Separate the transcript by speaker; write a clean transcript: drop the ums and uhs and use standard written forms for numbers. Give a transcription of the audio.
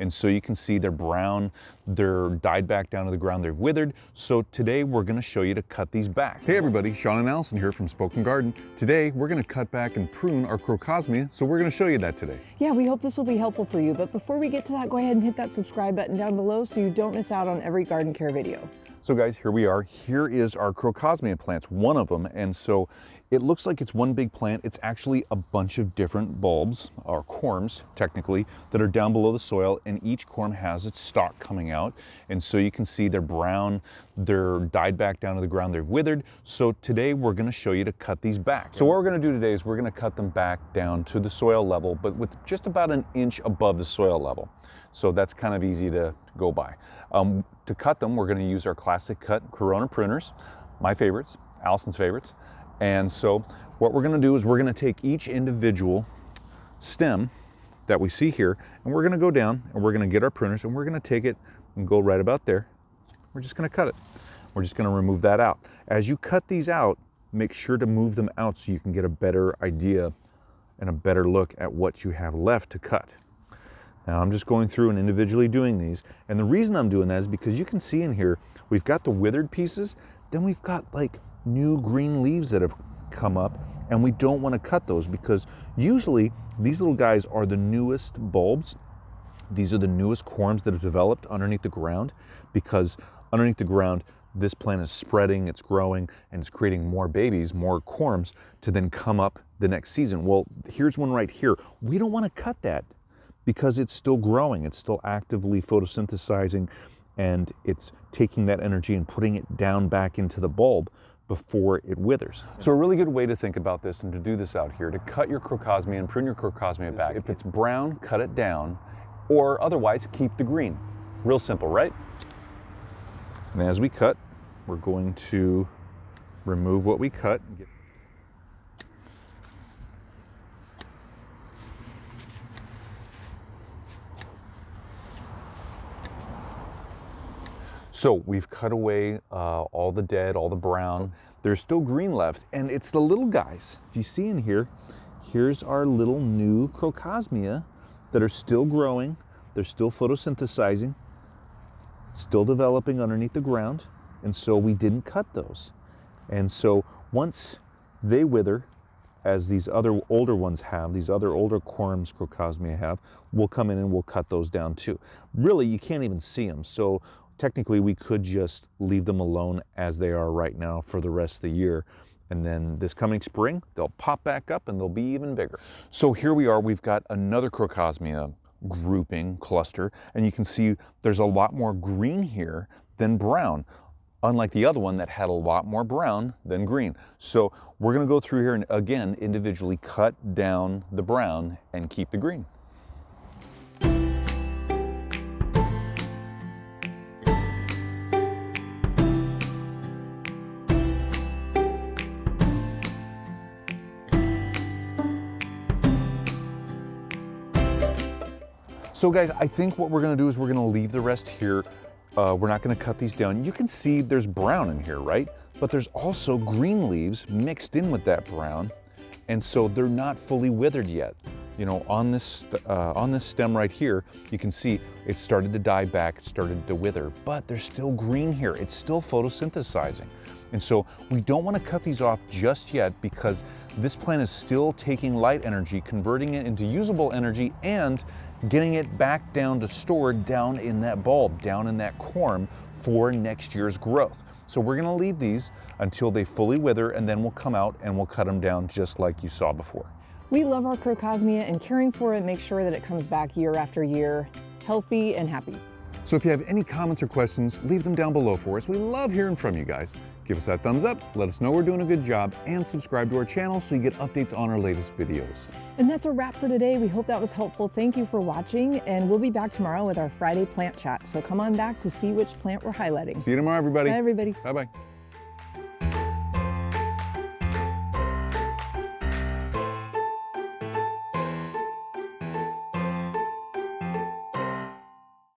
Speaker 1: And so you can see they're brown, they're died back down to the ground, they've withered. So today we're gonna show you to cut these back. Hey everybody, Sean and Allison here from Spoken Garden. Today we're gonna cut back and prune our Crocosmia, so we're gonna show you that today.
Speaker 2: Yeah, we hope this will be helpful for you, but before we get to that, go ahead and hit that subscribe button down below so you don't miss out on every garden care video.
Speaker 1: So guys, here we are. Here is our Crocosmia plants, one of them. And so it looks like it's one big plant. It's actually a bunch of different bulbs, or corms technically, that are down below the soil, and each corm has its stalk coming out. And so you can see they're brown, they're died back down to the ground, they've withered. So today we're gonna show you to cut these back. So what we're gonna do today is we're gonna cut them back down to the soil level, but with just about an inch above the soil level. So that's kind of easy to go by. To cut them, we're gonna use our classic cut Corona pruners, my favorites, Allison's favorites. And so what we're gonna do is we're gonna take each individual stem that we see here, and we're gonna go down and we're gonna get our pruners and we're gonna take it and go right about there. We're just gonna cut it. We're just gonna remove that out. As you cut these out, make sure to move them out so you can get a better idea and a better look at what you have left to cut. Now I'm just going through and individually doing these. And the reason I'm doing that is because you can see in here, we've got the withered pieces, then we've got like new green leaves that have come up, and we don't want to cut those because usually these little guys are the newest bulbs. These are the newest corms that have developed underneath the ground, because underneath the ground, this plant is spreading, it's growing, and it's creating more babies, more corms to then come up the next season. Well, here's one right here. We don't want to cut that because it's still growing, it's still actively photosynthesizing, and it's taking that energy and putting it down back into the bulb before it withers. So a really good way to think about this and to do this out here, to cut your Crocosmia and prune your Crocosmia back. If it's brown, cut it down, or otherwise keep the green. Real simple, right? And as we cut, we're going to remove what we cut. So we've cut away all the dead, all the brown. There's still green left, and it's the little guys. If you see in here, here's our little new Crocosmia that are still growing. They're still photosynthesizing, still developing underneath the ground, and so we didn't cut those. And so once they wither, as these other older ones have, these other older corms Crocosmia have, we'll come in and we'll cut those down too. Really, you can't even see them. So technically, we could just leave them alone as they are right now for the rest of the year. And then this coming spring, they'll pop back up and they'll be even bigger. So here we are, we've got another Crocosmia grouping, cluster, and you can see there's a lot more green here than brown, unlike the other one that had a lot more brown than green. So we're gonna go through here and again, individually cut down the brown and keep the green. So guys, I think what we're gonna do is we're gonna leave the rest here. We're not gonna cut these down. You can see there's brown in here, right? But there's also green leaves mixed in with that brown. And so they're not fully withered yet. You know, on this stem right here, you can see it started to die back, it started to wither, but there's still green here. It's still photosynthesizing. And so we don't want to cut these off just yet because this plant is still taking light energy, converting it into usable energy, and getting it back down to stored down in that bulb, down in that corm for next year's growth. So we're gonna leave these until they fully wither, and then we'll come out and we'll cut them down just like you saw before.
Speaker 2: We love our Crocosmia, and caring for it makes sure that it comes back year after year, healthy and happy.
Speaker 1: So if you have any comments or questions, leave them down below for us. We love hearing from you guys. Give us that thumbs up, let us know we're doing a good job, and subscribe to our channel so you get updates on our latest videos.
Speaker 2: And that's a wrap for today. We hope that was helpful. Thank you for watching, and we'll be back tomorrow with our Friday plant chat. So come on back to see which plant we're highlighting.
Speaker 1: See you tomorrow, everybody.
Speaker 2: Bye, everybody.
Speaker 1: Bye-bye.